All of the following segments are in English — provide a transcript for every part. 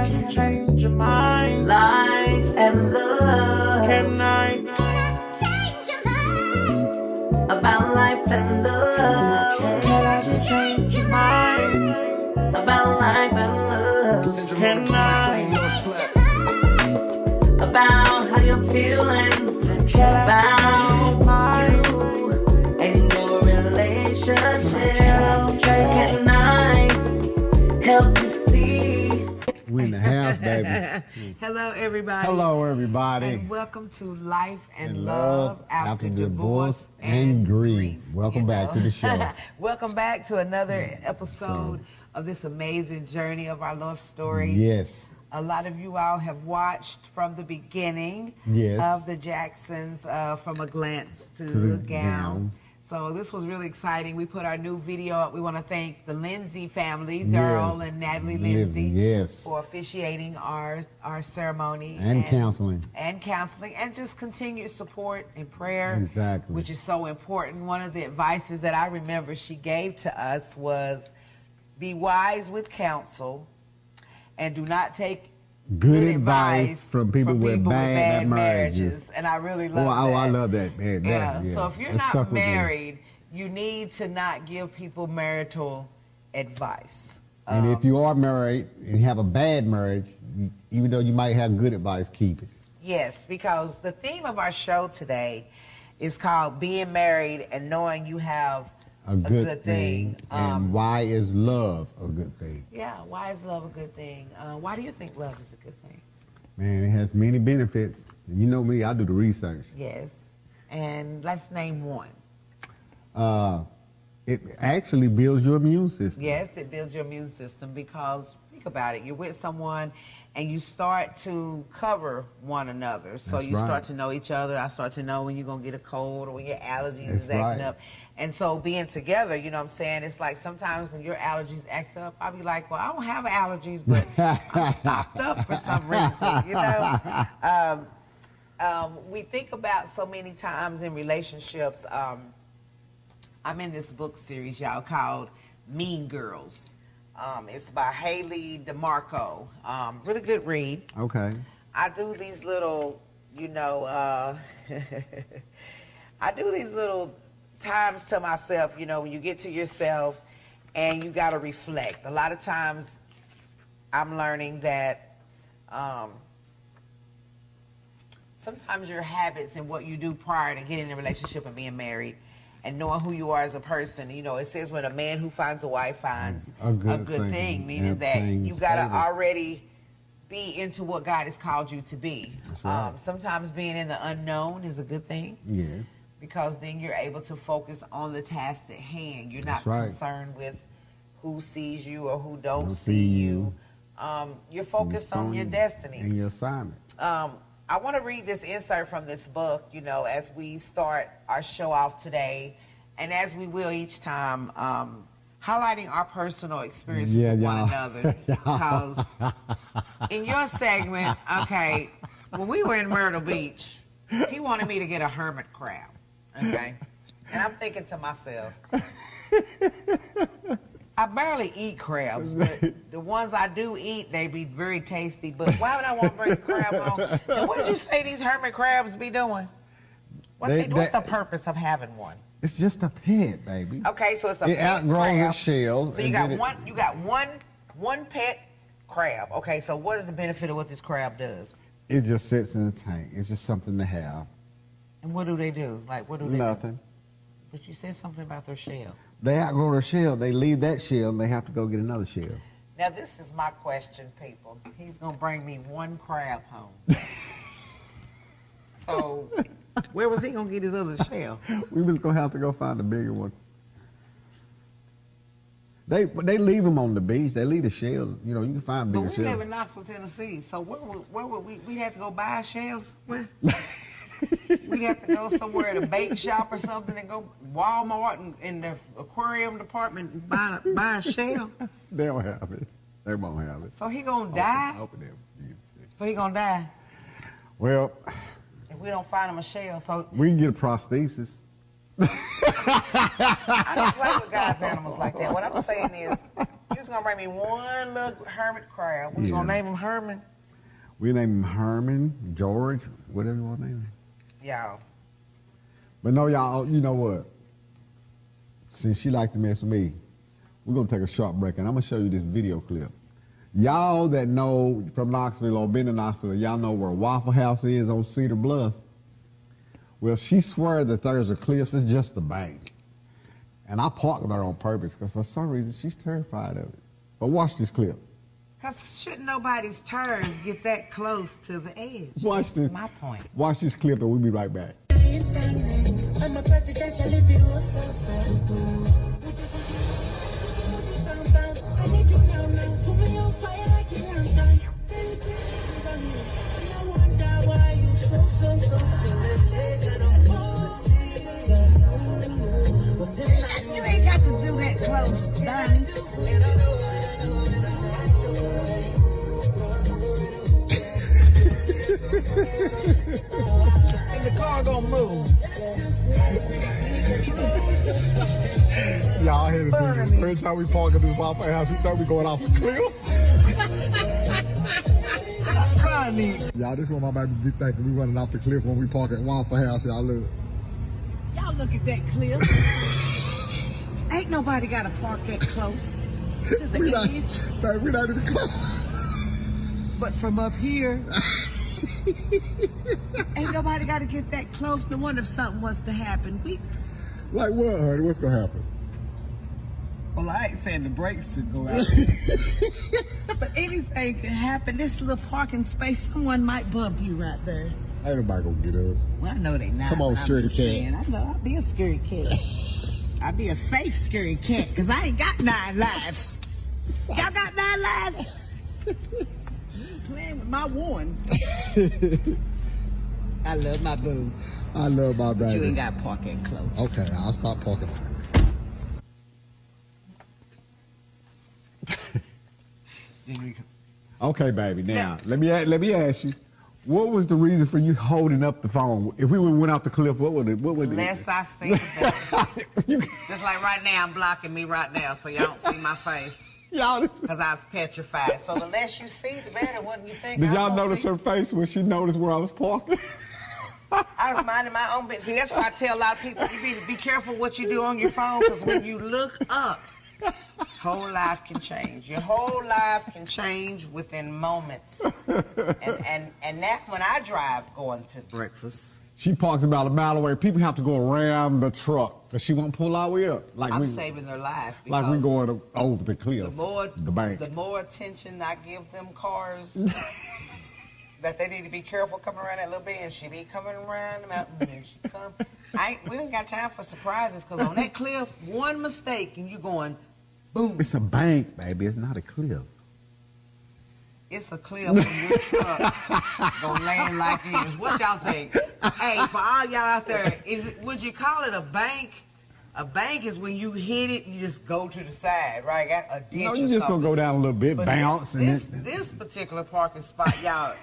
I change your mind? Life and love. Can I change your mind? About life and love. Can I just change your mind? About life and love. Can I About how you're feeling. About you and your relationship. Can I help you see? We in the house, baby. Hello, everybody. Hello, everybody. And welcome to Life and And Love After Divorce and Grief. Welcome back to the show. Welcome back to another episode of this amazing journey of our love story. Yes. A lot of you all have watched from the beginning Yes. of the Jacksons, from a glance to To the the gown. gown. So this was really exciting. We put our new video up. We want to thank the Lindsay family, Daryl Yes. and Natalie Lindsay, Yes. for officiating our ceremony. And counseling. And counseling, and just continued support and prayer. Exactly. Which is so important. One of the advices that I remember she gave to us was, be wise with counsel and do not take Good advice from people with bad marriages. And I really love Oh, that. I love that. Man, Yeah. yeah. So if you're That stuck not with me. married, you need to not give people marital advice. And if you are married and have a bad marriage, even though you might have good advice, keep it. Yes, because the theme of our show today is called Being Married and Knowing You Have A good thing. And why is love a good thing? Yeah, why is love a good thing? Why do you think love is a good thing? Man, it has many benefits. You know me, I do the research. Yes. And let's name one. It actually builds your immune system. Yes, it builds your immune system because, think about it, you're with someone and you start to cover one another. So That's you right. start to know each other. I start to know when you're going to get a cold or when your allergies That's is acting right. up. And so being together, you know what I'm saying, it's like sometimes when your allergies act up, I'll be like, well, I don't have allergies, but I'm stocked up for some reason, you know? We think about so many times in relationships. I'm in this book series, y'all, called Mean Girls. It's by Haley DeMarco. Really good read. Okay. I do these little, you know, I do these little times to myself, you know, when you get to yourself and you got to reflect. A lot of times I'm learning that sometimes your habits and what you do prior to getting in a relationship and being married and knowing who you are as a person, you know, it says when a man who finds a wife finds a good thing, meaning that you got to already be into what God has called you to be. That's right. Sometimes being in the unknown is a good thing. Yeah. Because then you're able to focus on the task at hand. You're not That's right. concerned with who sees you or who don't see you. You're focused on your destiny. And your assignment. I want to read this insert from this book, you know, as we start our show off today, and as we will each time, highlighting our personal experiences with one another. Because in your segment, okay, when we were in Myrtle Beach, he wanted me to get a hermit crab, okay? And I'm thinking to myself, I barely eat crabs, but the ones I do eat, they be very tasty. But why would I want to bring a crab home? And what did you say these hermit crabs be doing? What's the purpose of having one? It's just a pet, baby. Okay, so it's a It pet outgrows crab. its shells. So you and got then one pet crab. Okay, so what is the benefit of what this crab does? It just sits in a tank. It's just something to have. And what do they do? Like, what do they do? Nothing. But you said something about their shell. They outgrow their shell. They leave that shell and they have to go get another shell. Now, this is my question, people. He's going to bring me one crab home. So, where was he going to get his other shell? We was going to have to go find a bigger one. They leave them on the beach. They leave the shells. You know, you can find bigger But we shells. live in Knoxville, Tennessee. So, where would we have to go buy shells? Where? We'd have to go somewhere at a bait shop or something and go Walmart and in the aquarium department and buy a shell. They don't have it. They won't have it. So he gonna die? Open them. You can see. So he gonna die Well, if we don't find him a shell. So we can get a prosthesis. I don't play with God's animals like that. What I'm saying is, you're just gonna bring me one little hermit crab. We gonna name him Herman. We name him Herman, George, whatever you want to name him. Y'all. But no, y'all, you know what? Since she like to mess with me, we're going to take a short break, and I'm going to show you this video clip. Y'all that know from Knoxville or been in Knoxville, y'all know where Waffle House is on Cedar Bluff. Well, she swears that there's a cliff. It's just a bank. And I parked there on purpose because for some reason she's terrified of it. But watch this clip. Because shouldn't nobody's turns get that close to the edge? Watch That's this. my point. Watch this clip and we'll be right back. I'm a presidential if you want so fast. I need you now. Put me on fire like you're on time. I wonder why you so You ain't got to do that close, Donnie. And the car gonna move. Y'all hear the thing. Every time we park at this Waffle House, we thought we going off a cliff. Funny. Y'all, this is what my baby be thinking. We running off the cliff when we park at Waffle House. Y'all look. Y'all look at that cliff. Ain't nobody got to park that close to the edge. We not even close. But from up here, ain't nobody got to get that close. No wonder if something was to happen. Like what, honey? What's going to happen? Well, I ain't saying the brakes should go out. But anything can happen. This little parking space, someone might bump you right there. Ain't nobody going to get us. Well, I know they not. Come on, but I'm scaredy just cat. saying, I know I'll be a scary cat. I'll be a safe scary cat because I ain't got 9 lives. Y'all got 9 lives? Playing with my one. I love my boo. I love my baby. But you ain't got to park that close. Okay, I'll stop parking. Okay, baby. Now, let me ask you, what was the reason for you holding up the phone? If we went off the cliff, what would it? Less I see, the better. Just like right now, I'm blocking me right now, so y'all don't see my face. Y'all, Because I was petrified. So the less you see, the better, wouldn't you think? did I y'all don't notice see. her face when she noticed where I was parking? I was minding my own business. See, that's why I tell a lot of people, you be careful what you do on your phone, because when you look up, whole life can change. Your whole life can change within moments. And that when I drive going to breakfast, She parks about a mile away. People have to go around the truck because she won't pull our way up. Like I'm saving their life. like we because going over the cliff, the bank. The more attention I give them cars, that they need to be careful coming around that little bend. She be coming around the mountain and she come. We ain't got time for surprises because on that cliff, one mistake and you going, boom. It's a bank, baby. It's not a cliff. It's a cliff and your truck gonna land like this. What y'all think? Hey, for all y'all out there, would you call it a bank? A bank is when you hit it, you just go to the side, right? Got a ditch No, or you just something. gonna go down a little bit, But bounce, this particular parking spot, y'all,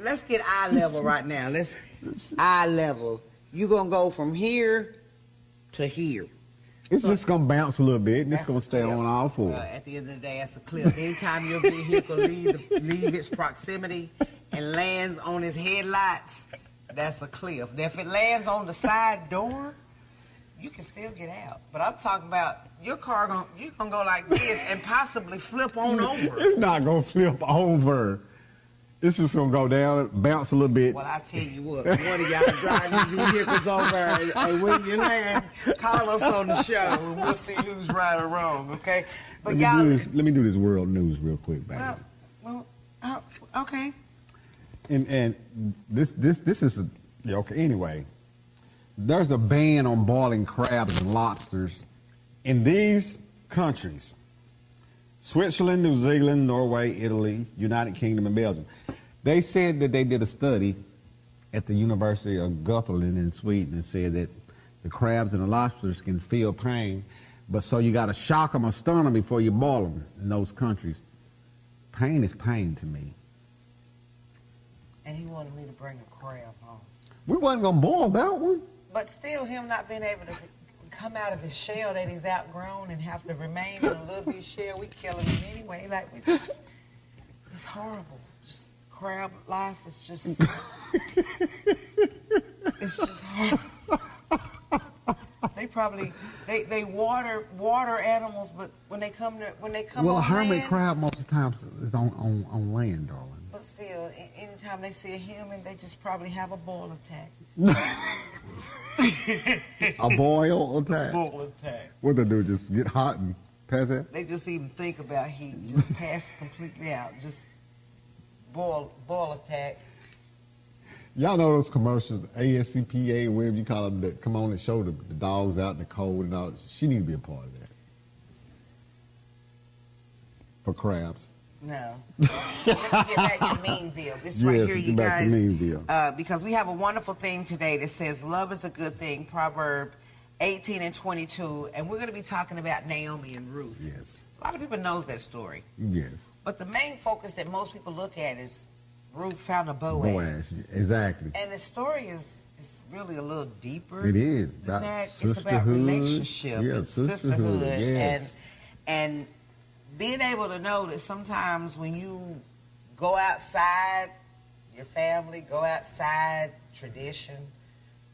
let's get eye level right now. Let's eye level. You gonna go from here to here. it's just gonna bounce a little bit, and it's That's gonna a stay cliff. on all fours. At the end of the day, that's a cliff. Anytime your vehicle leave its proximity and lands on its headlights, that's a cliff. Now, if it lands on the side door, you can still get out. But I'm talking about your car you're gonna go like this and possibly flip on over. It's not gonna flip over. It's just gonna go down, bounce a little bit. Well, I tell you what, one of y'all drive these vehicles over, and when you land, call us on the show, and we'll see who's right or wrong, okay? But Let me do this world news real quick, baby. Okay. And this is okay. Anyway, there's a ban on boiling crabs and lobsters in these countries: Switzerland, New Zealand, Norway, Italy, United Kingdom, and Belgium. They said that they did a study at the University of Göttingen in Sweden and said that the crabs and the lobsters can feel pain, but so you got to shock them or stun them before you boil them in those countries. Pain is pain to me. And he wanted me to bring a crab home. We wasn't gonna boil that one. But still, him not being able to, come out of his shell that he's outgrown and have to remain in a little bit shell, we killing him anyway. Like we just, it's horrible. Just crab life is just, it's just horrible. They probably they water animals, but when they come Well, a on hermit land, crab most of the time is on land, darling. but still, anytime they see a human, they just probably have a boil attack. A boil attack. Boil attack. What they do? Just get hot and pass out? They just even think about heat, just pass completely out, just boil attack. Y'all know those commercials, ASCPA, whatever you call them, that come on and show the dogs out in the cold and all. She need to be a part of that. For crabs. No. Let me get back to Meanville. This right Yes, here, get you back to guys. Meanville. Because we have a wonderful thing today that says love is a good thing, Proverb 18 and 22. And we're going to be talking about Naomi and Ruth. Yes. A lot of people knows that story. Yes. But the main focus that most people look at is Ruth found a Boaz. Boaz. Exactly. And the story is really a little deeper. It is. than About that. It's sisterhood. about relationship Yeah, and sisterhood. sisterhood. Yes. And being able to know that sometimes when you go outside your family, go outside tradition,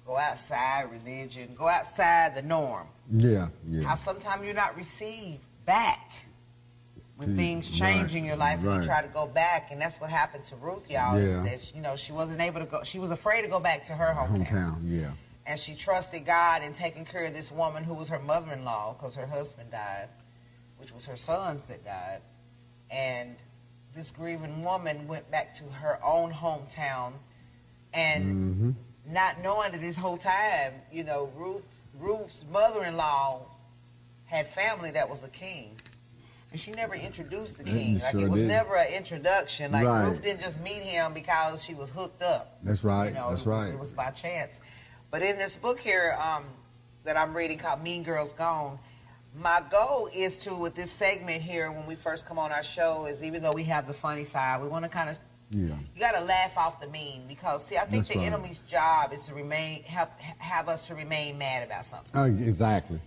go outside religion, go outside the norm, Yeah, how yeah. sometimes you're not received back when See, things change right, in your life and right. you try to go back. And that's what happened to Ruth, y'all. Yeah. Is that, she wasn't able to go. She was afraid to go back to her Hometown, yeah. and she trusted God in taking care of this woman who was her mother-in-law because her husband died, which was her sons that died. And this grieving woman went back to her own hometown and not knowing that this whole time, Ruth's mother-in-law had family that was a king. And she never introduced the king. Like, Sure it was did. never an introduction. Like, Right. Ruth didn't just meet him because she was hooked up. That's right. You know, That's it was, right. It was by chance. But in this book here that I'm reading called Mean Girls Gone, my goal is to, with this segment here, when we first come on our show, is even though we have the funny side, we want to kind of, Yeah. you got to laugh off the mean. Because, see, I think That's the right. enemy's job is to have us to remain mad about something. Exactly.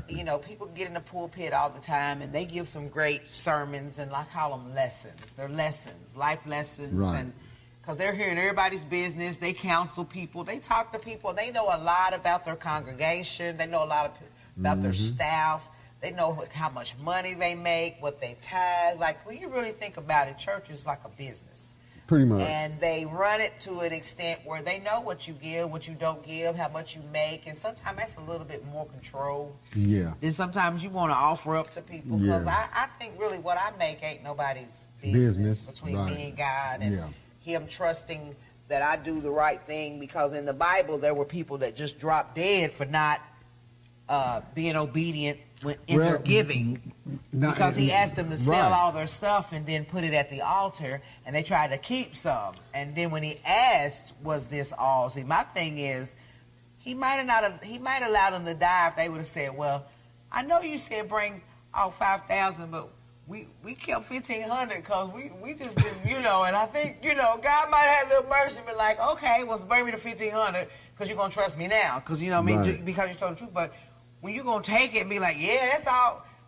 You know, people get in the pulpit all the time and they give some great sermons, and I call them lessons. They're lessons, life lessons. Right. And because they're hearing everybody's business, they counsel people, they talk to people, they know a lot about their congregation, they know a lot about their staff, they know how much money they make, what they tithe. Like, when you really think about it, church is like a business. Pretty much. And they run it to an extent where they know what you give, what you don't give, how much you make, and sometimes that's a little bit more control. Yeah. Then sometimes you want to offer up to people, because Yeah. I think really what I make ain't nobody's Business, business between right. me and God, and Yeah. him trusting that I do the right thing, because in the Bible there were people that just dropped dead for not being obedient in their giving. Now, Because he asked them to sell right. all their stuff and then put it at the altar, and they tried to keep some. And then when he asked, was this all? See, my thing is, he might have allowed them to die if they would have said, well, I know you said bring all 5,000, but we kept 1,500 because we just didn't, and I think, God might have a little mercy and be like, okay, well, bring me the 1,500 because you're going to trust me now, because, Right. because you told the truth. But when you're going to take it and be like, yeah,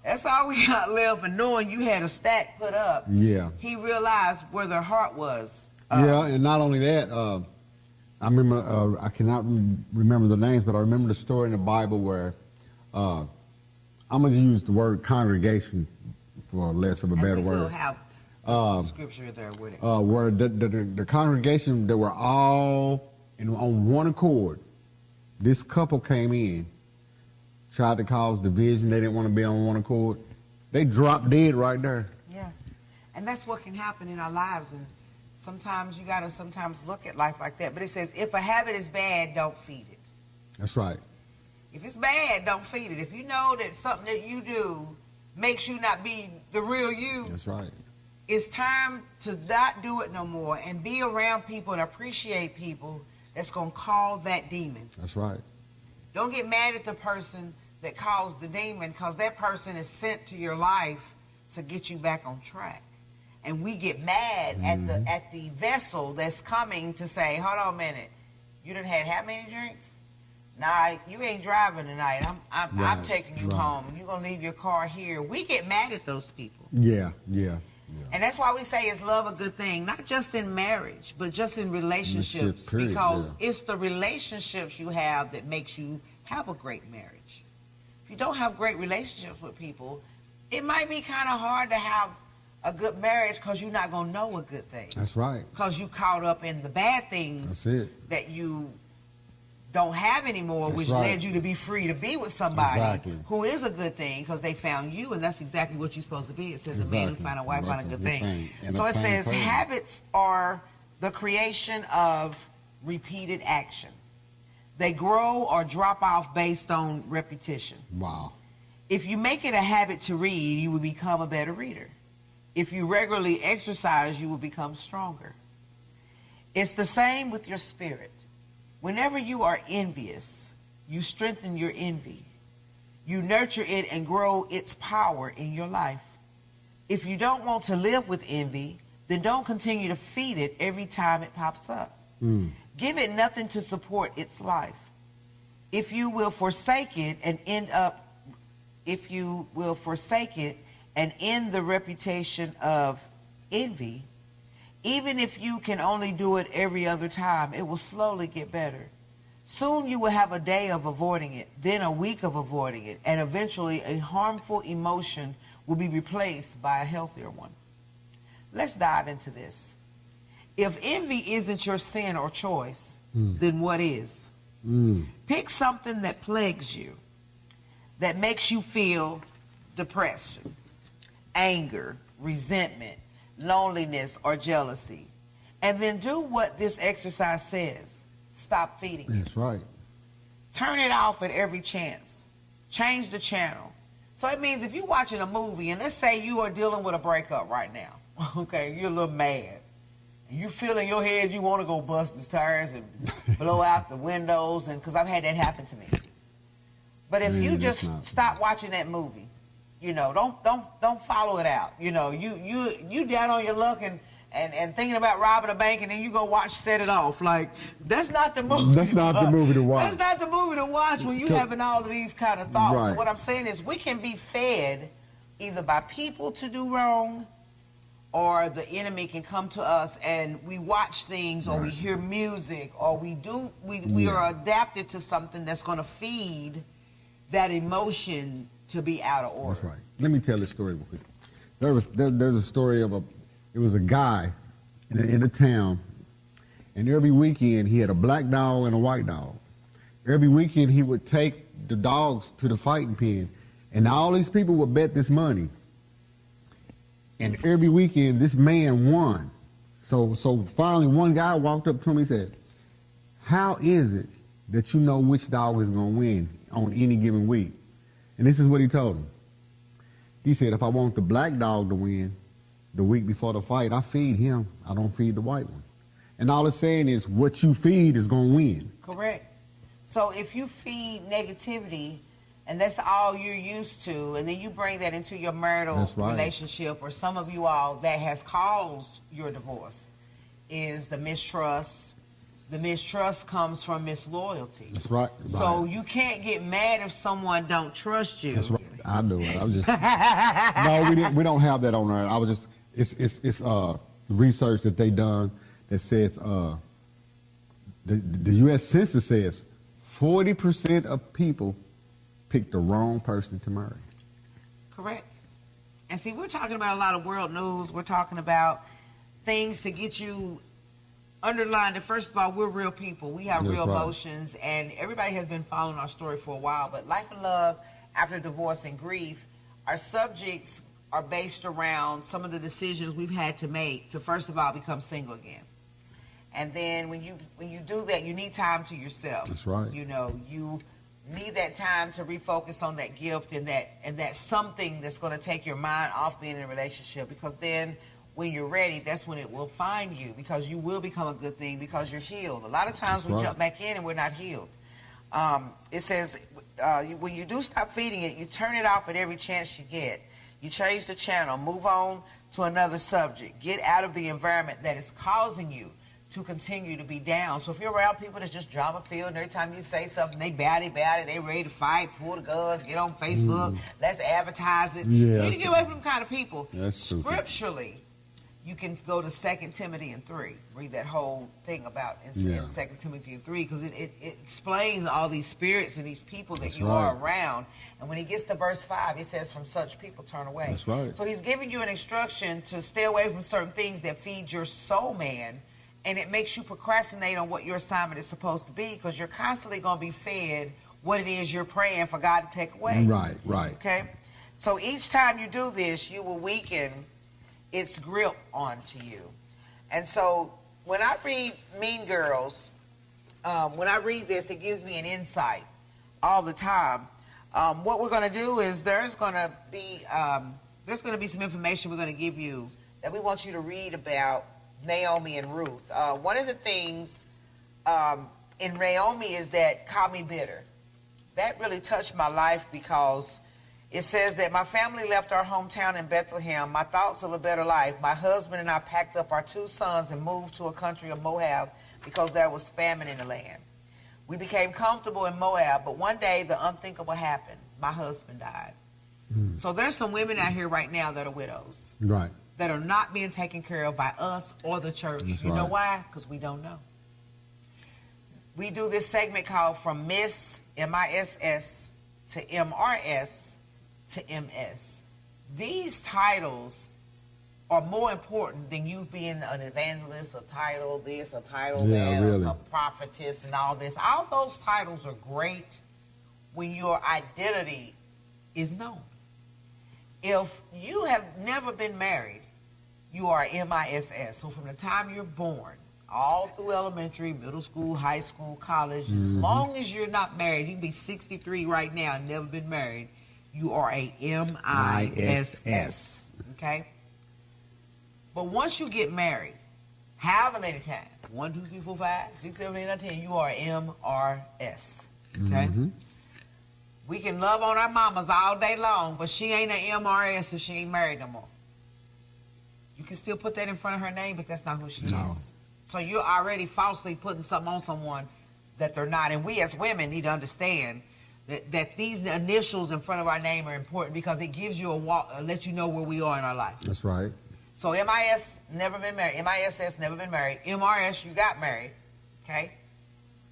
that's all we got left, and knowing you had a stack put up, Yeah. he realized where their heart was. Yeah, and not only that, I remember, I cannot remember the names, but I remember the story in the Bible where, I'm going to use the word congregation for less of a better and we will word. have scripture there with it. Where the congregation, they were all on one accord. This couple came in, tried to cause division. They didn't want to be on one accord. They dropped dead right there. Yeah, and that's what can happen in our lives. And sometimes you got to look at life like that. But it says, if a habit is bad, don't feed it. That's right. If it's bad, don't feed it. If you know that something that you do makes you not be the real you, That's right. it's time to not do it no more and be around people and appreciate people that's going to call that demon. That's right. Don't get mad at the person that caused the demon, because that person is sent to your life to get you back on track. And we get mad at the vessel that's coming to say, hold on a minute, you done had how many drinks? Nah, you ain't driving tonight. I'm Right, taking you right. home. You're gonna leave your car here. We get mad at those people. Yeah. And that's why we say is love a good thing, not just in marriage, but just in relationships, Relationship, period, because yeah. it's the relationships you have that makes you have a great marriage. If you don't have great relationships with people, it might be kind of hard to have a good marriage because you're not going to know a good thing. That's right. Because you caught up in the bad things That's it. that you don't have anymore, That's which right. led you to be free to be with somebody Exactly. who is a good thing because they found you, and that's exactly what you're supposed to be. It says a man who Exactly. find a wife Right, find a good good thing. thing. And So a it thing says for you. habits are the creation of repeated action. They grow or drop off based on repetition. Wow. If you make it a habit to read, you will become a better reader. If you regularly exercise, you will become stronger. It's the same with your spirit. Whenever you are envious, you strengthen your envy. You nurture it and grow its power in your life. If you don't want to live with envy, then don't continue to feed it every time it pops up. Give it nothing to support its life. If you will forsake it and end the reputation of envy, even if you can only do it every other time, it will slowly get better. Soon you will have a day of avoiding it, then a week of avoiding it, and eventually a harmful emotion will be replaced by a healthier one. Let's dive into this. If envy isn't your sin or choice, then what is? Pick something that plagues you, that makes you feel depression, anger, resentment, loneliness, or jealousy. And then do what this exercise says. Stop feeding it. That's right. Turn it off at every chance. Change the channel. So it means if you're watching a movie, and let's say you are dealing with a breakup right now, okay, you're a little mad. And you feel in your head you want to go bust his tires and blow out the windows, and because I've had that happen to me. But if you that's just not- stop watching that movie, you know, don't follow it out. You know, you down on your luck and thinking about robbing a bank, and then you go watch Set It Off. Like, that's not the movie. That's not the movie to watch. That's not the movie to watch when you So- having all of these kind of thoughts. Right. So what I'm saying is we can be fed either by people to do wrong, or the enemy can come to us and we watch things, or we Right. hear music, or we Yeah. are adapted to something that's going to feed that emotion to be out of order. That's right. Let me tell this story real quick. There's a story of it was a guy in a town, and every weekend he had a black dog and a white dog. Every weekend he would take the dogs to the fighting pen, and all these people would bet this money. And every weekend this man won. So finally one guy walked up to him and said, "How is it that you know which dog is going to win on any given week?" And this is what he told him. He said, "If I want the black dog to win the week before the fight, I feed him. I don't feed the white one." And all it's saying is what you feed is going to win. Correct. So if you feed negativity and that's all you're used to, and then you bring that into your marital That's right. relationship, or some of you all, that has caused your divorce, is the mistrust. The mistrust comes from misloyalty. That's right. So Right. you can't get mad if someone don't trust you. That's right. I knew it. I was just no. We don't have that on there. I was just it's research that they done that says the U.S. Census says 40% of people pick the wrong person to marry. Correct. And see, we're talking about a lot of world news. We're talking about things to get you underlined that, first of all, we're real people. We have That's real right. emotions, and everybody has been following our story for a while. But life and love, after divorce and grief, our subjects are based around some of the decisions we've had to make to, first of all, become single again. And then when you do that, you need time to yourself. That's right. You know, you need that time to refocus on that gift and that something that's going to take your mind off being in a relationship, because then when you're ready, that's when it will find you, because you will become a good thing because you're healed. A lot of times That's we right. jump back in and we're not healed. It says when you do stop feeding it, you turn it off at every chance you get. You change the channel, move on to another subject, get out of the environment that is causing you to continue to be down. So if you're around people that's just drama filled, and every time you say something, they batty, they ready to fight, pull the guns, get on Facebook, let's advertise it. Yeah, You need to that's- get away from them kind of people. That's stupid. Scripturally, you can go to 2 Timothy and 3. Read that whole thing about in Yeah. 2 Timothy and 3, because it explains all these spirits and these people that That's you are right. around. And when he gets to verse 5, he says, from such people turn away. That's right. So he's giving you an instruction to stay away from certain things that feed your soul, man. And it makes you procrastinate on what your assignment is supposed to be, because you're constantly going to be fed what it is you're praying for God to take away. Right, right. Okay? So each time you do this, you will weaken its grip onto you. And so when I read Mean Girls, when I read this, it gives me an insight all the time. What we're going to do is there's going to be some information we're going to give you that we want you to read about Naomi and Ruth. One of the things in Naomi is that call me bitter. That really touched my life, because it says that my family left our hometown in Bethlehem, my thoughts of a better life. My husband and I packed up our 2 sons and moved to a country of Moab because there was famine in the land. We became comfortable in Moab, but one day the unthinkable happened. My husband died. So there's some women out here right now that are widows, Right. that are not being taken care of by us or the church. That's You know right. why? Because we don't know. We do this segment called From Miss, M-I-S-S, to M-R-S, to M-S. These titles are more important than you being an evangelist, a title this, a title Yeah, that, really. or a prophetess and all this. All those titles are great when your identity is known. If you have never been married, you are MISS. So from the time you're born, all through elementary, middle school, high school, college, as long as you're not married, you can be 63 right now and never been married, you are a MISS. Okay? But once you get married, however many times, 1, 2, 3, 4, 5, 6, 7, 8, 9, 10, you are MRS. Okay? We can love on our mamas all day long, but she ain't a MRS if she ain't married no more. You can still put that in front of her name, but that's not who she No. is. So you're already falsely putting something on someone that they're not. And we as women need to understand that these initials in front of our name are important, because it gives you let you know where we are in our life. That's right. So MIS, never been married. MISS, never been married. MRS, you got married. Okay?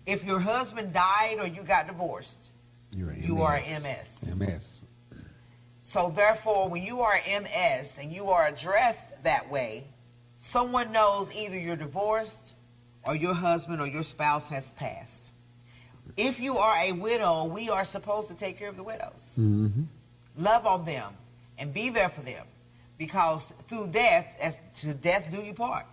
If your husband died or you got divorced, you are MS. MS. So therefore, when you are MS and you are addressed that way, someone knows either you're divorced or your husband or your spouse has passed. If you are a widow, we are supposed to take care of the widows. Love on them and be there for them, because through death, as to death do you part.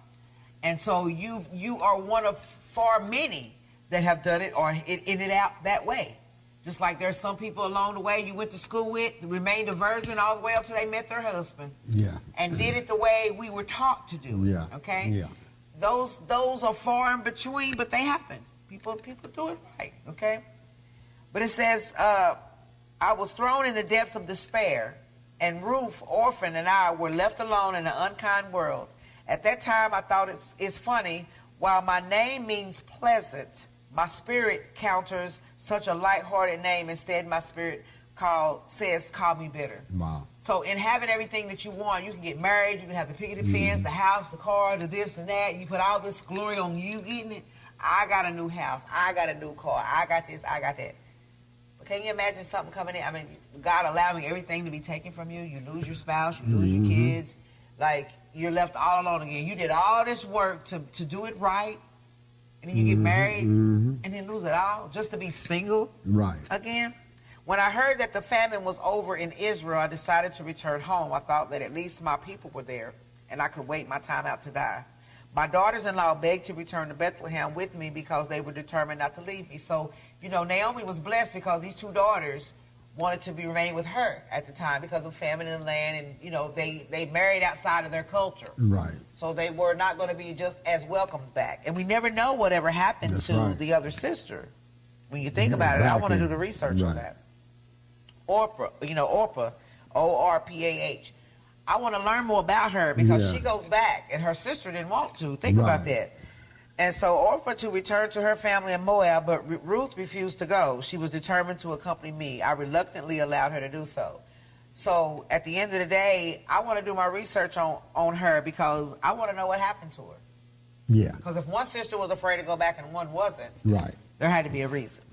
And so you are one of far many that have done it or it ended out that way. Just like there's some people along the way you went to school with, remained a virgin all the way up till they met their husband, Yeah. and did it the way we were taught to do it. Yeah. Okay? Yeah. Those are far in between, but they happen. People do it right, okay? But it says, I was thrown in the depths of despair, and Ruth, orphan, and I were left alone in an unkind world. At that time, I thought it's funny, while my name means pleasant, my spirit counters such a light-hearted name. Instead, my spirit says, call me bitter. Wow. So in having everything that you want, you can get married, you can have the picket fence, the house, the car, the this and that. You put all this glory on you getting it. I got a new house. I got a new car. I got this. I got that. But can you imagine something coming in? I mean, God allowing everything to be taken from you. You lose your spouse. You lose your kids. Like, you're left all alone again. You did all this work to do it right. And then you get married and then lose it all just to be single Right. again. When I heard that the famine was over in Israel, I decided to return home. I thought that at least my people were there and I could wait my time out to die. My daughters-in-law begged to return to Bethlehem with me because they were determined not to leave me. So, Naomi was blessed because these 2 daughters wanted to remain with her at the time because of famine in the land, and, they married outside of their culture. Right. So they were not going to be just as welcomed back. And we never know whatever happened That's to right. the other sister. When you think about it, I want to Exactly. do the research on Right. that. Orpah, O-R-P-A-H. I want to learn more about her because Yeah. she goes back, and her sister didn't want to. Think about Right. that. And so Orpah to return to her family in Moab, but Ruth refused to go. She was determined to accompany me. I reluctantly allowed her to do so. So at the end of the day, I want to do my research on her because I want to know what happened to her. Yeah. Because if one sister was afraid to go back and one wasn't, Right. there had to be a reason.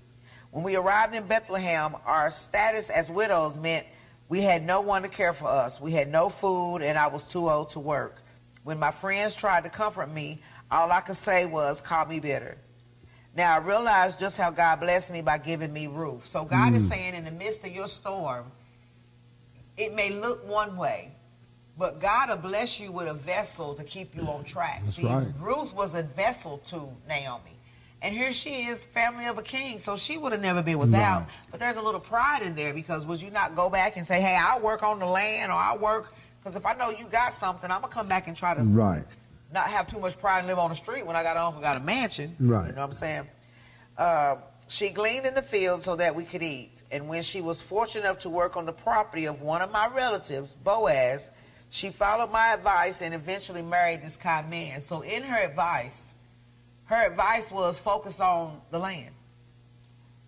When we arrived in Bethlehem, our status as widows meant we had no one to care for us. We had no food, and I was too old to work. When my friends tried to comfort me, all I could say was, call me bitter. Now I realized just how God blessed me by giving me Ruth. So God is saying in the midst of your storm, it may look one way, but God will bless you with a vessel to keep you on track. That's See, right. Ruth was a vessel to Naomi. And here she is, family of a king, so she would have never been without. Right. But there's a little pride in there because would you not go back and say, hey, I'll work on the land or I'll work, because if I know you got something, I'm going to come back and try to Right. not have too much pride and live on the street when I got an uncle got a mansion. Right. You know what I'm saying? She gleaned in the field so that we could eat. And when she was fortunate enough to work on the property of one of my relatives, Boaz, she followed my advice and eventually married this kind man. So in her advice was focus on the land.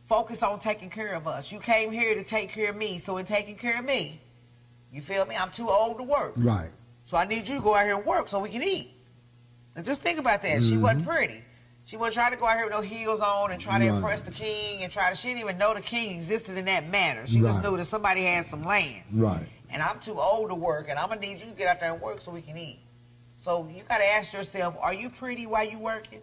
Focus on taking care of us. You came here to take care of me. So in taking care of me, you feel me? I'm too old to work. Right. So I need you to go out here and work so we can eat. And just think about that. She wasn't pretty. She wasn't trying to go out here with no heels on and try to Right. impress the king she didn't even know the king existed in that manner. She just Right. knew that somebody had some land. Right. And I'm too old to work, and I'm going to need you to get out there and work so we can eat. So you got to ask yourself, are you pretty while you working?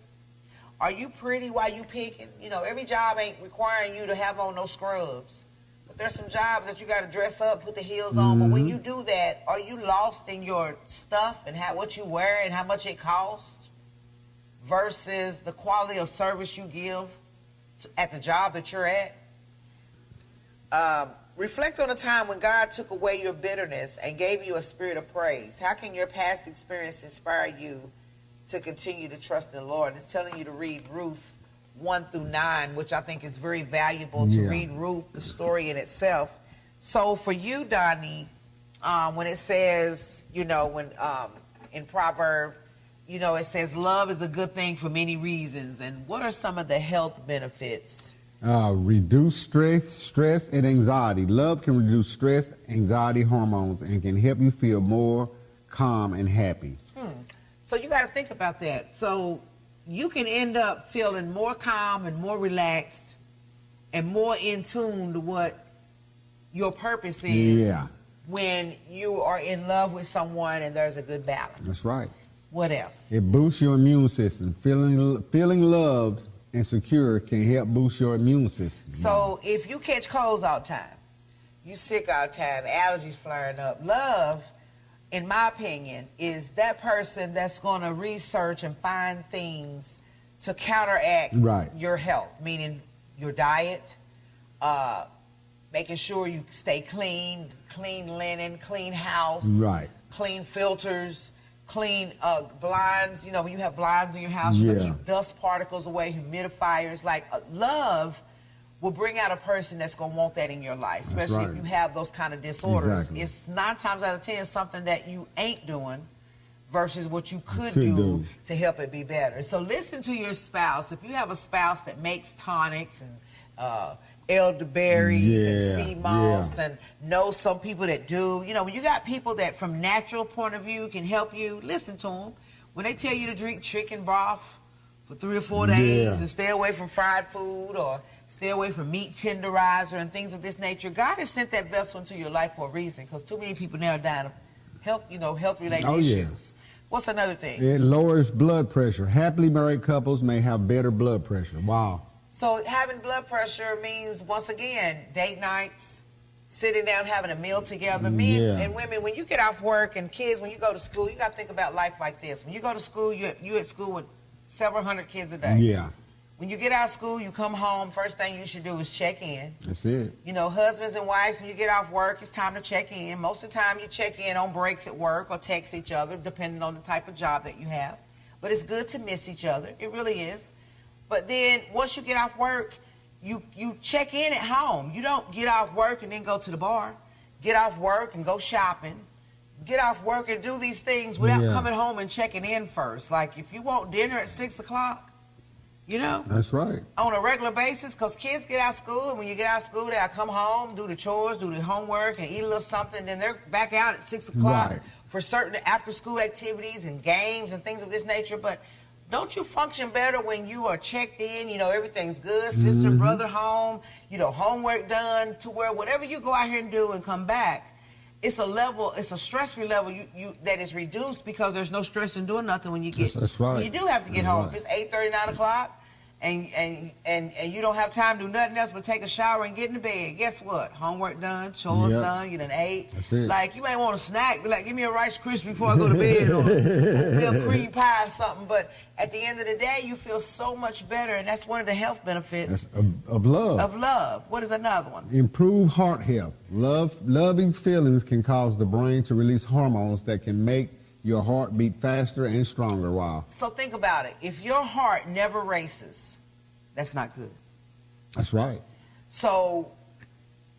Are you pretty while you picking? You know, every job ain't requiring you to have on no scrubs. But there's some jobs that you got to dress up, put the heels on. But when you do that, are you lost in your stuff and what you wear and how much it costs versus the quality of service you give at the job that you're at? Reflect on a time when God took away your bitterness and gave you a spirit of praise. How can your past experience inspire you to continue to trust in the Lord? And it's telling you to read Ruth 1-9, which I think is very valuable to read Ruth, the story in itself. So for you, Donnie, when it says, you know, when in Proverbs, you know, it says love is a good thing for many reasons. And what are some of the health benefits? Reduce stress and anxiety. Love can reduce stress, anxiety hormones, and can help you feel more calm and happy. So you got to think about that. So you can end up feeling more calm and more relaxed and more in tune to what your purpose is when you are in love with someone and there's a good balance. That's right. What else? It boosts your immune system. Feeling loved and secure can help boost your immune system. So if you catch colds all the time, you sick all the time, allergies flaring up, love, in my opinion, is that person that's going to research and find things to counteract your health, meaning your diet, making sure you stay clean linen, clean house, clean filters, clean blinds. You know, when you have blinds in your house, you can keep dust particles away, humidifiers. Like love will bring out a person that's going to want that in your life, especially if you have those kind of disorders. Exactly. It's 9 times out of 10 something that you ain't doing versus what you could do to help it be better. So listen to your spouse. If you have a spouse that makes tonics and elderberries and sea moss and know some people that do, you know, when you got people that from natural point of view can help you, listen to them. When they tell you to drink chicken broth for 3 or 4 days and stay away from fried food or stay away from meat tenderizer and things of this nature, God has sent that vessel into your life for a reason, because too many people now are dying of health-related issues. What's another thing? It lowers blood pressure. Happily married couples may have better blood pressure. Wow. So having blood pressure means, once again, date nights, sitting down, having a meal together. Men and women, when you get off work, and kids, when you go to school, you got to think about life like this. When you go to school, you at school with several hundred kids a day. Yeah. When you get out of school, you come home, first thing you should do is check in. That's it. You know, husbands and wives, when you get off work, it's time to check in. Most of the time you check in on breaks at work or text each other, depending on the type of job that you have. But it's good to miss each other. It really is. But then once you get off work, you check in at home. You don't get off work and then go to the bar. Get off work and go shopping. get off work and do these things without Yeah. coming home and checking in first. Like if you want dinner at 6 o'clock, you know, That's right. on a regular basis, because kids get out of school, and when you get out of school, they'll come home, do the chores, do the homework, and eat a little something. Then they're back out at 6 o'clock Right. for certain after-school activities and games and things of this nature. But don't you function better when you are checked in? You know, everything's good, sister, brother home, you know, homework done, to where whatever you go out here and do and come back, it's a stress level you that is reduced, because there's no stress in doing nothing when you get. That's right. When you do have to get That's home. right. If it's 8:30, 9 o'clock, and you don't have time to do nothing else but take a shower and get in the bed. Guess what? Homework done, chores Yep. done. You done ate. That's it. Like you may want a snack. Be like, give me a Rice Krispie before I go to bed, or a little cream pie or something. But at the end of the day, you feel so much better, and that's one of the health benefits That's of love. of love. What is another one? Improve heart health. Loving feelings can cause the brain to release hormones that can make your heart beat faster and stronger. Wow. So think about it. If your heart never races, that's not good. That's right. So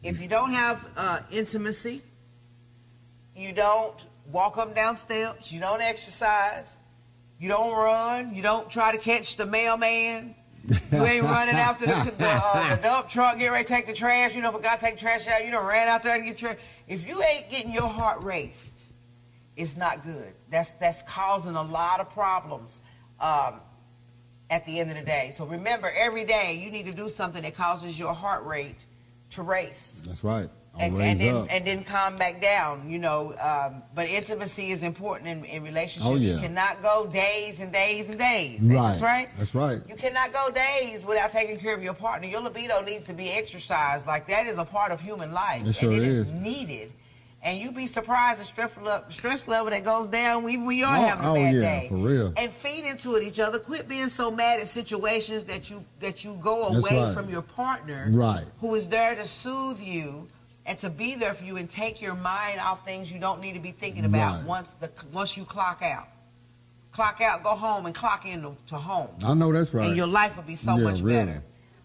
if you don't have intimacy, you don't walk up and down steps, you don't exercise, you don't run, you don't try to catch the mailman, you ain't running after the dump truck, get ready to take the trash, you know, forgot to take the trash out, you done ran out there to get trash. If you ain't getting your heart raced, it's not good. That's causing a lot of problems at the end of the day. So remember, every day you need to do something that causes your heart rate to race. That's right. And Raise then up. and then calm back down, you know. But intimacy is important in relationships. Oh, yeah. You cannot go days and days and days. Right. That's right. That's right. You cannot go days without taking care of your partner. Your libido needs to be exercised. Like that is a part of human life, It sure and it is is. needed. And you'd be surprised the stress level that goes down even when you're having a bad yeah, day. for real. And feed into it each other. Quit being so mad at situations that you go That's away right. from your partner, Right. who is there to soothe you and to be there for you and take your mind off things you don't need to be thinking about. Right. Once you clock out. Clock out, go home, and clock in to home. I know that's right. And your life will be so Yeah, much really. better.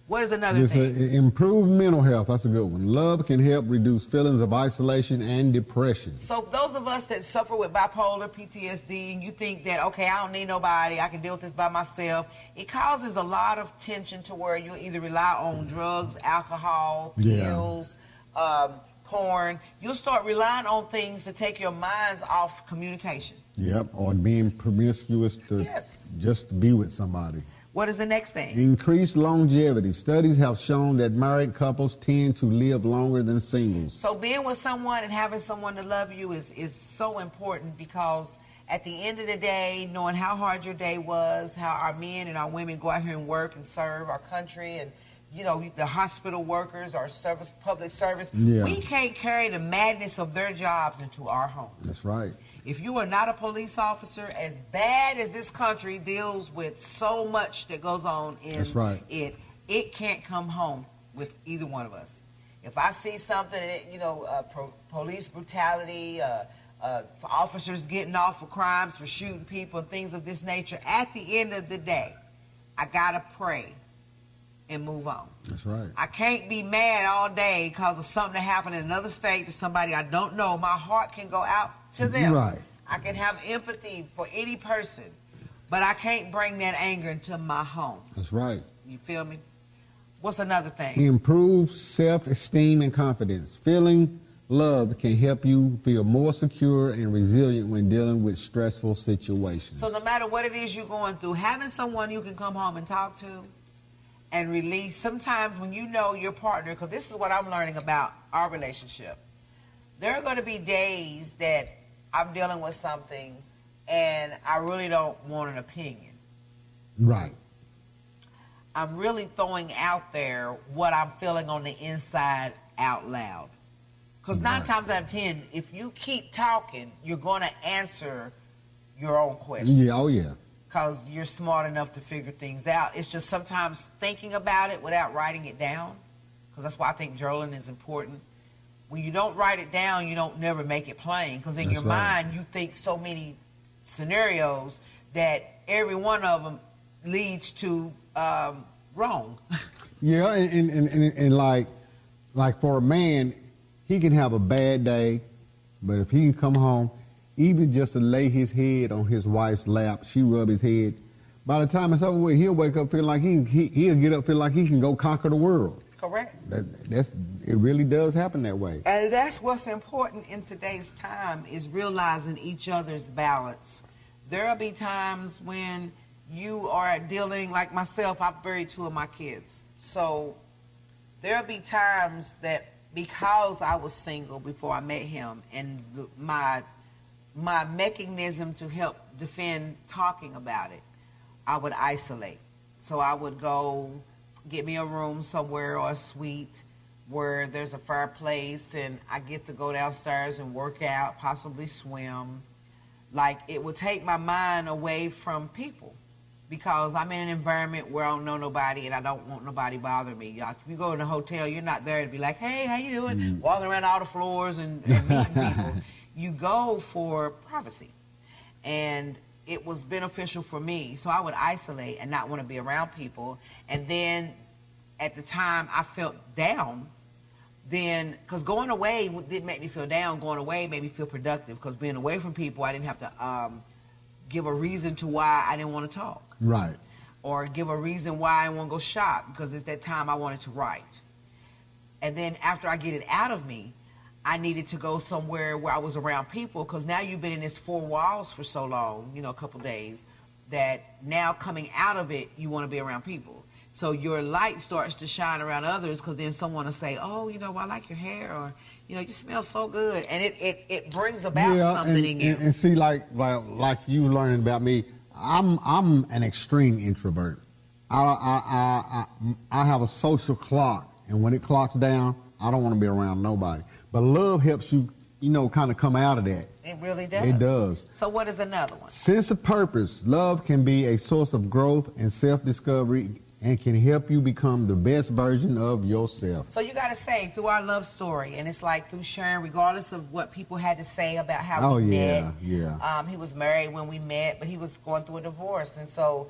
What is another Just thing? improve mental health. That's a good one. Love can help reduce feelings of isolation and depression. So those of us that suffer with bipolar, PTSD, and you think that, okay, I don't need nobody, I can deal with this by myself, it causes a lot of tension to where you either rely on drugs, alcohol, Yeah. pills, porn. You'll start relying on things to take your minds off communication. Yep. Or being promiscuous to Yes. just to be with somebody. What is the next thing? Increased longevity. Studies have shown that married couples tend to live longer than singles. So being with someone and having someone to love you is so important, because at the end of the day, knowing how hard your day was, how our men and our women go out here and work and serve our country, and you know, the hospital workers, our public service, Yeah. we can't carry the madness of their jobs into our home. That's right. If you are not a police officer, as bad as this country deals with so much that goes on in That's right. it can't come home with either one of us. If I see something, you know, police brutality, for officers getting off for crimes, for shooting people, and things of this nature, at the end of the day, I gotta pray and move on. That's right. I can't be mad all day because of something that happened in another state to somebody I don't know. My heart can go out to them. Right. I can have empathy for any person, but I can't bring that anger into my home. That's right. You feel me? What's another thing? Improve self-esteem and confidence. Feeling loved can help you feel more secure and resilient when dealing with stressful situations. So no matter what it is you're going through, having someone you can come home and talk to and release. Sometimes when you know your partner, because this is what I'm learning about our relationship, there are going to be days that I'm dealing with something and I really don't want an opinion. Right. I'm really throwing out there what I'm feeling on the inside out loud. Because 9 Right. times out of 10, if you keep talking, you're going to answer your own question. Yeah, oh yeah. Because you're smart enough to figure things out. It's just sometimes thinking about it without writing it down, because that's why I think journaling is important. When you don't write it down, you don't never make it plain, because in That's your right. mind you think so many scenarios that every one of them leads to wrong. Yeah, and like for a man, he can have a bad day, but if he can come home even just to lay his head on his wife's lap, she rub his head. By the time it's over with, he'll wake up feeling like he'll get up feeling like he can go conquer the world. Correct. It really does happen that way. And that's what's important in today's time is realizing each other's balance. There'll be times when you are dealing, like myself, I buried 2 of my kids. So there'll be times that because I was single before I met him and my mechanism to help defend talking about it, I would isolate. So I would go get me a room somewhere or a suite where there's a fireplace and I get to go downstairs and work out, possibly swim. Like, it would take my mind away from people because I'm in an environment where I don't know nobody and I don't want nobody bothering me. If you go in a hotel, you're not there to be like, hey, how you doing? Walking around all the floors and meeting people. You go for privacy. And it was beneficial for me. So I would isolate and not want to be around people. And then at the time I felt down, then, because going away didn't make me feel down, going away made me feel productive because being away from people, I didn't have to give a reason to why I didn't want to talk. Right. Or give a reason why I want to go shop because at that time I wanted to write. And then after I get it out of me, I needed to go somewhere where I was around people because now you've been in this 4 walls for so long, a couple days, that now coming out of it, you want to be around people. So your light starts to shine around others because then someone will say, oh, I like your hair, or, you smell so good. And it brings about something in you. And see, like you learning about me, I'm an extreme introvert. I have a social clock, and when it clocks down, I don't want to be around nobody. But love helps you, kind of come out of that. It really does. It does. So what is another one? Sense of purpose. Love can be a source of growth and self-discovery and can help you become the best version of yourself. So you got to say, through our love story, and it's like through sharing, regardless of what people had to say about how we met. Yeah. He was married when we met, but he was going through a divorce. And so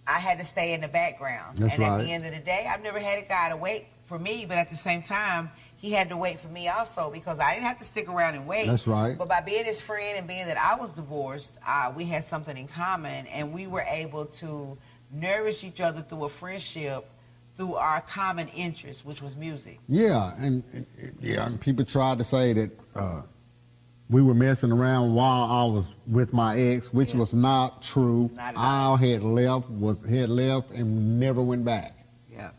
I had to stay in the background. That's and right. at the end of the day, I've never had a guy to wait for me, but at the same time, he had to wait for me also because I didn't have to stick around and wait. That's right. But by being his friend and being that I was divorced, we had something in common, and we were able to nourish each other through a friendship through our common interest, which was music. Yeah, and people tried to say that we were messing around while I was with my ex, which was not true. Not at all. I had left and never went back. Yeah.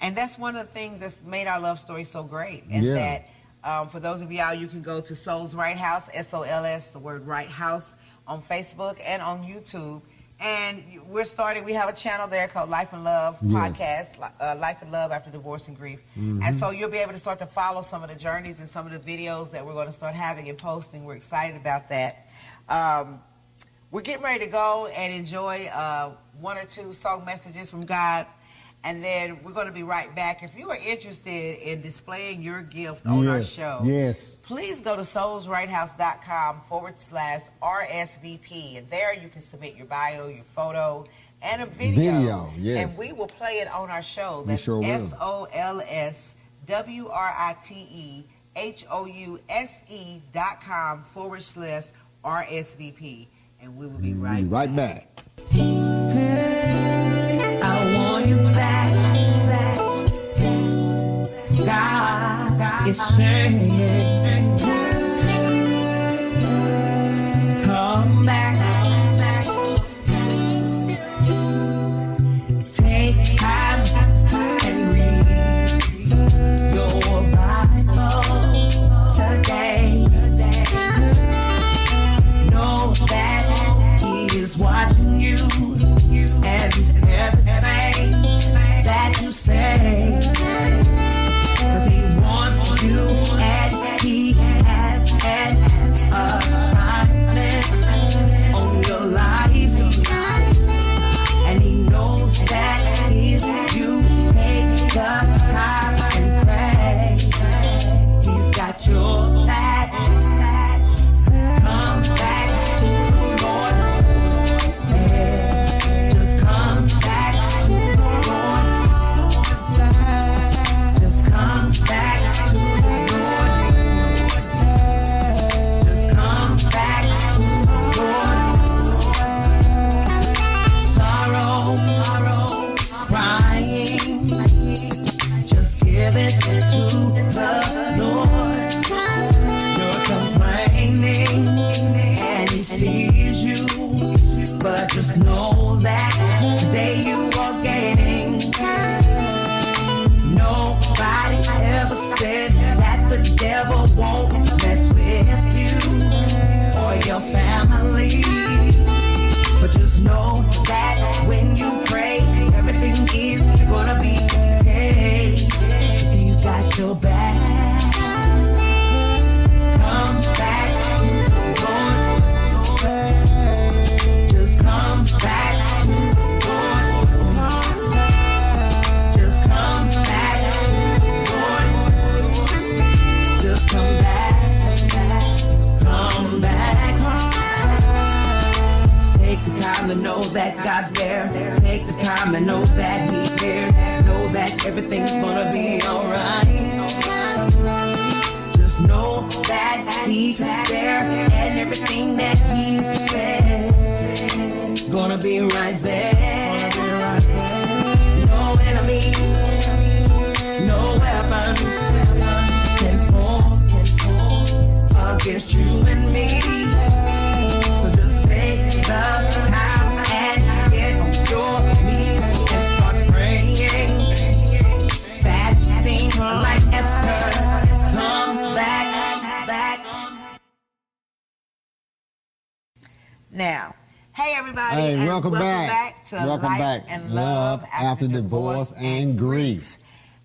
And that's one of the things that's made our love story so great. And Yeah. that for those of y'all, you can go to Soul's Right House, SOLS, the word Right House, on Facebook and on YouTube. And we have a channel there called Life and Love Podcast, Life and Love After Divorce and Grief. And so you'll be able to start to follow some of the journeys and some of the videos that we're going to start having and posting. We're excited about that. We're getting ready to go and enjoy 1 or 2 song messages from God. And then we're going to be right back. If you are interested in displaying your gift on our show, please go to soulsrighthouse.com/RSVP. And there you can submit your bio, your photo, and a video. And we will play it on our show. That's SOLSWRITHEHOUSE.com/RSVP. And we will be right back. I want you back. God is saying, come back. Take time and read your Bible today. Know that He is watching you and everything that you say, 'cause He wants you and He the time to know that God's there. Take the time to know that He cares. Know that everything's gonna be alright. Just know that He's there, and everything that He said gonna be right there. No enemy, no weapons can form against you and me. So just take the time and get on your knees and start praying, fasting like Esther. Come back. Now, hey everybody, Hey, and welcome back. to Welcome Life back. and Love After Divorce and Grief.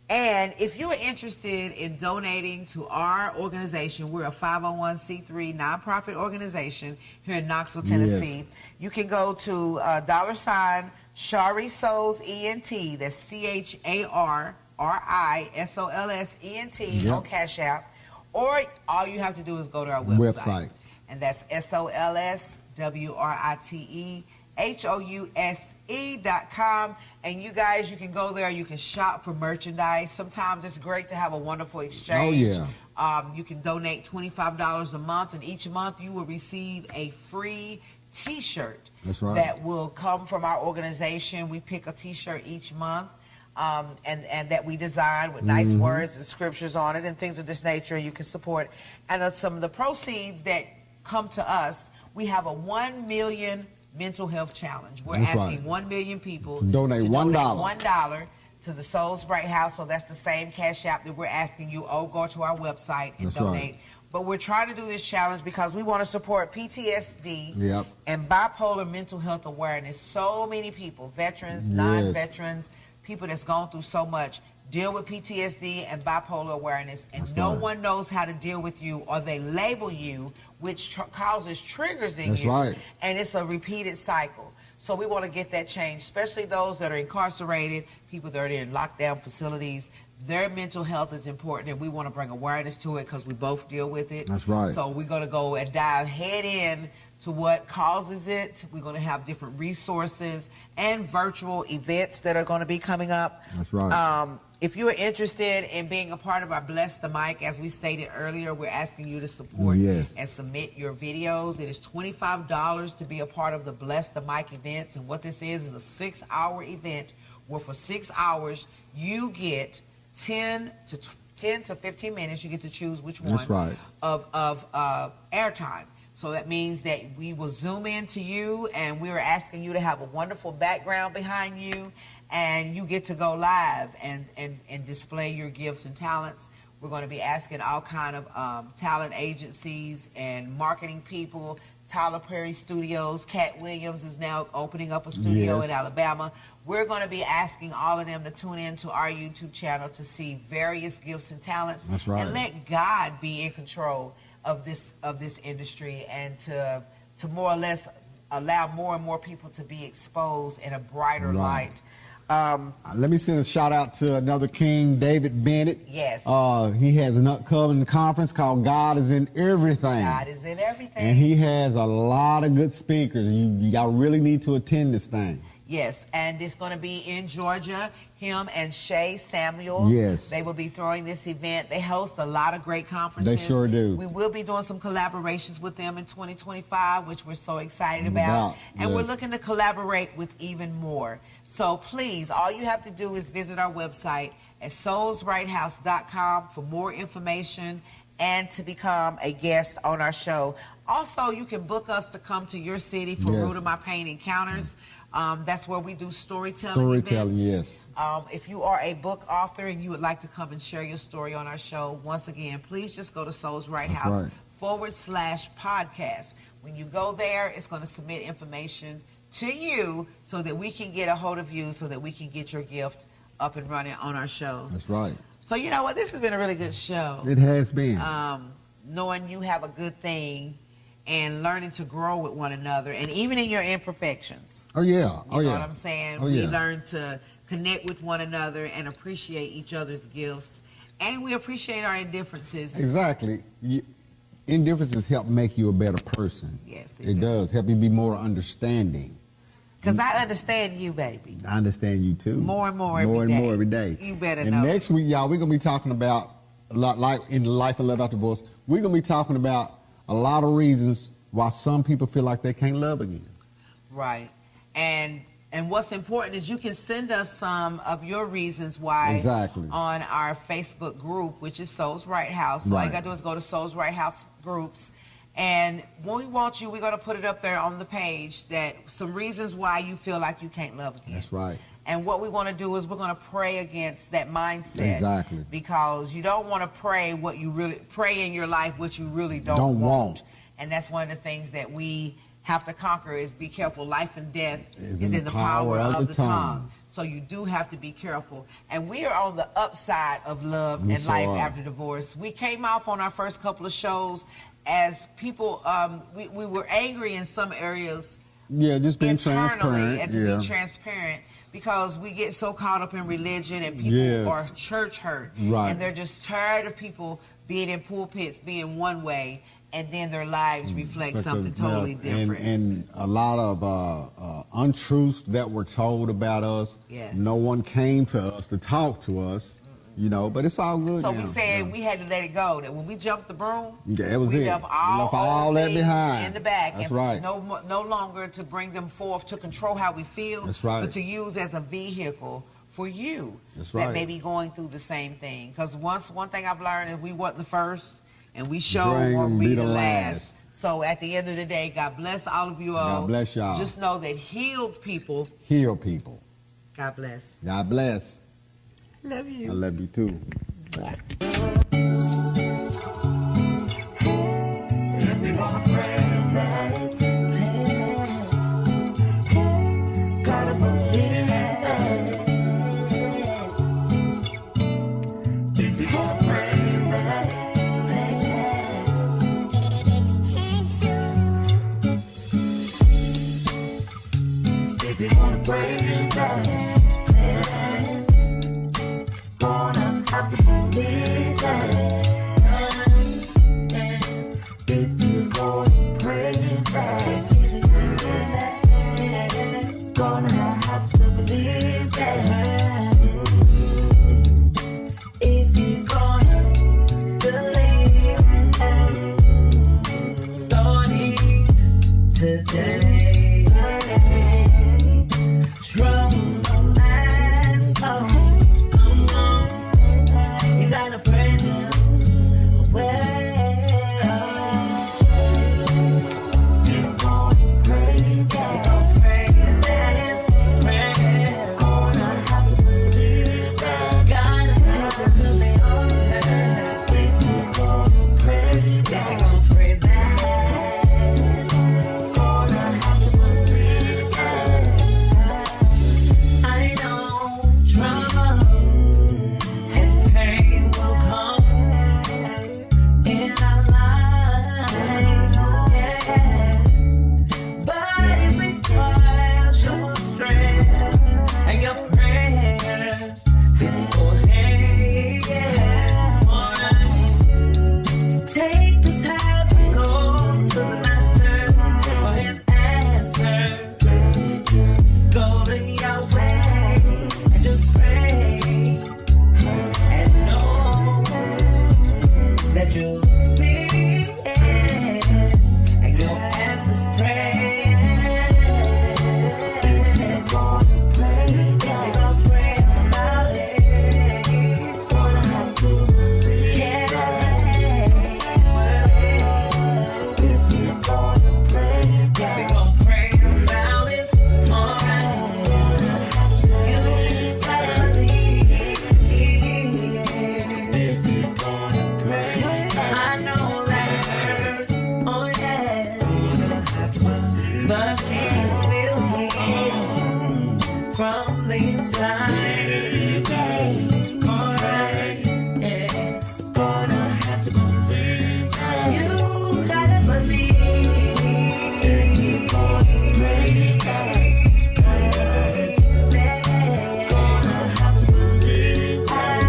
And if you are interested in donating to our organization, we're a 501c3 nonprofit organization here in Knoxville, Tennessee. Yes. You can go to $ Shari Souls ENT. That's CHARRISOLSENT Yep. on Cash App. Or all you have to do is go to our website. And that's SOLSWRITEHOUSE.com. And you guys, you can go there, you can shop for merchandise. Sometimes it's great to have a wonderful exchange. Oh, yeah. You can donate $25 a month, and each month you will receive a free t-shirt. That's right. That will come from our organization. We pick a t-shirt each month. And that we design with nice words and scriptures on it and things of this nature. You can support. And some of the proceeds that come to us, we have a 1 million mental health challenge. We're That's asking right. 1 million people To donate $1. $1 to the Souls Bright House. So that's the same Cash App that we're asking you. Go to our website and That's donate. right. But we're trying to do this challenge because we want to support PTSD Yep. and bipolar mental health awareness. So many people, veterans, Yes. non-veterans, people that's gone through so much, deal with PTSD and bipolar awareness, and That's no right. one knows how to deal with you, or they label you, which causes triggers in That's you. right. And it's a repeated cycle. So we want to get that changed, especially those that are incarcerated, people that are in lockdown facilities. Their mental health is important, and we want to bring awareness to it because we both deal with it. That's right. So we're going to go and dive head in to what causes it. We're going to have different resources and virtual events that are going to be coming up. That's right. If you are interested in being a part of our Bless the Mic, as we stated earlier, we're asking you to support Yes. and submit your videos. It is $25 to be a part of the Bless the Mic events. And what this is a 6-hour event where for 6 hours you get 10 to 15 minutes. You get to choose which one. That's right. Of airtime. So that means that we will zoom in to you, and we're asking you to have a wonderful background behind you, and you get to go live and display your gifts and talents. We're going to be asking all kind of talent agencies and marketing people. Tyler Perry Studios, Cat Williams is now opening up a studio Yes. in Alabama. We're going to be asking all of them to tune in to our YouTube channel to see various gifts and talents. That's right. And let God be in control of this industry, and to more or less allow more and more people to be exposed in a brighter Right. light. Let me send a shout out to another king, David Bennett. Yes. He has an upcoming conference called God is in Everything. God is in everything. And he has a lot of good speakers. Y'all really need to attend this thing. Yes, and it's going to be in Georgia. Him and Shay Samuels. Yes. They will be throwing this event. They host a lot of great conferences. They sure do. We will be doing some collaborations with them in 2025, which we're so excited No about. doubt, And we're yes. looking to collaborate with even more. So please, all you have to do is visit our website at soulsbrighthouse.com for more information and to become a guest on our show. Also, you can book us to come to your city for Yes. Root of My Pain Encounters. That's where we do storytelling Storytelling, events. yes. If you are a book author and you would like to come and share your story on our show, once again, please just go to Souls Right That's House right. /podcast. When you go there, it's going to submit information to you so that we can get a hold of you, so that we can get your gift up and running on our show. That's right. So you know what? This has been a really good show. It has been. Knowing you have a good thing and learning to grow with one another, and even in your imperfections. Oh, yeah. You know what I'm saying? Oh, We yeah. learn to connect with one another and appreciate each other's gifts. And we appreciate our indifferences. Exactly. indifferences help make you a better person. Yes, it does. Help you be more understanding. Because I understand you, baby. I understand you too. More and more every day. You better and know. And next week, y'all, we're going to be talking about, a lot like in Life and Love After Divorce, we're going to be talking about a lot of reasons why some people feel like they can't love again. Right. And what's important is you can send us some of your reasons why on our Facebook group, which is Souls Right House. So all you got to do is go to Souls Right House groups. And when we want you, we're going to put it up there on the page that some reasons why you feel like you can't love again. That's right. And what we want to do is we're going to pray against that mindset. Exactly. Because you don't want to pray in your life what you really don't want. And that's one of the things that we have to conquer is be careful. Life and death is in the power of the tongue. So you do have to be careful. And we are on the upside of love and life after divorce. We came off on our first couple of shows as people, we were angry in some areas. Yeah, just being transparent. And to be transparent, because we get so caught up in religion and people are church hurt. Right. And they're just tired of people being in pulpits, being one way, and then their lives reflect something totally different. And a lot of untruths that were told about us. Yes. No one came to us to talk to us. You know, but it's all good. So now. we said we had to let it go. That when we jumped the broom, it was we left all that behind in the back. That's and right. No longer to bring them forth to control how we feel. That's right. But to use as a vehicle for you. That's right. That may be going through the same thing. Because one thing I've learned is we weren't the first, and we sure won't be the last. So at the end of the day, God bless all of you all. God bless y'all. Just know that healed people heal people. God bless. God bless. Love you. I love you too. If you wanna pray that, gonna have to believe that. If you gonna pray that, gonna have to believe that. If you gonna believe that, starting today. Troubles don't last long. You gotta pray away. You gonna pray that. Pray. Gonna have to believe that. Gotta have to believe that. If you gonna pray that, gonna pray that. Gonna have to believe that. I know trouble and pain will come in our lives, yes. But it requires your strength and your prayers beforehand. Alright, take the time to go to the Master for His answer. Go to Yahweh and just pray and know that you'll see it and your answers pray. If you're gonna pray about it, gonna have to believe that. If you're gonna pray that, We're gonna pray about it. Alright. if you're gonna pray that. I know that hurts. Oh yeah. But she will heal from the inside. Alright. Yes. Gonna have to believe that. You gotta believe. If you're gonna pray that, gonna have to believe that.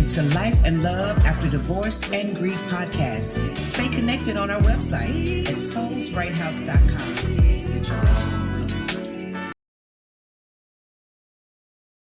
in to Life and Love After Divorce and Grief podcast. Stay connected on our website at soulsbrighthouse.com. Situation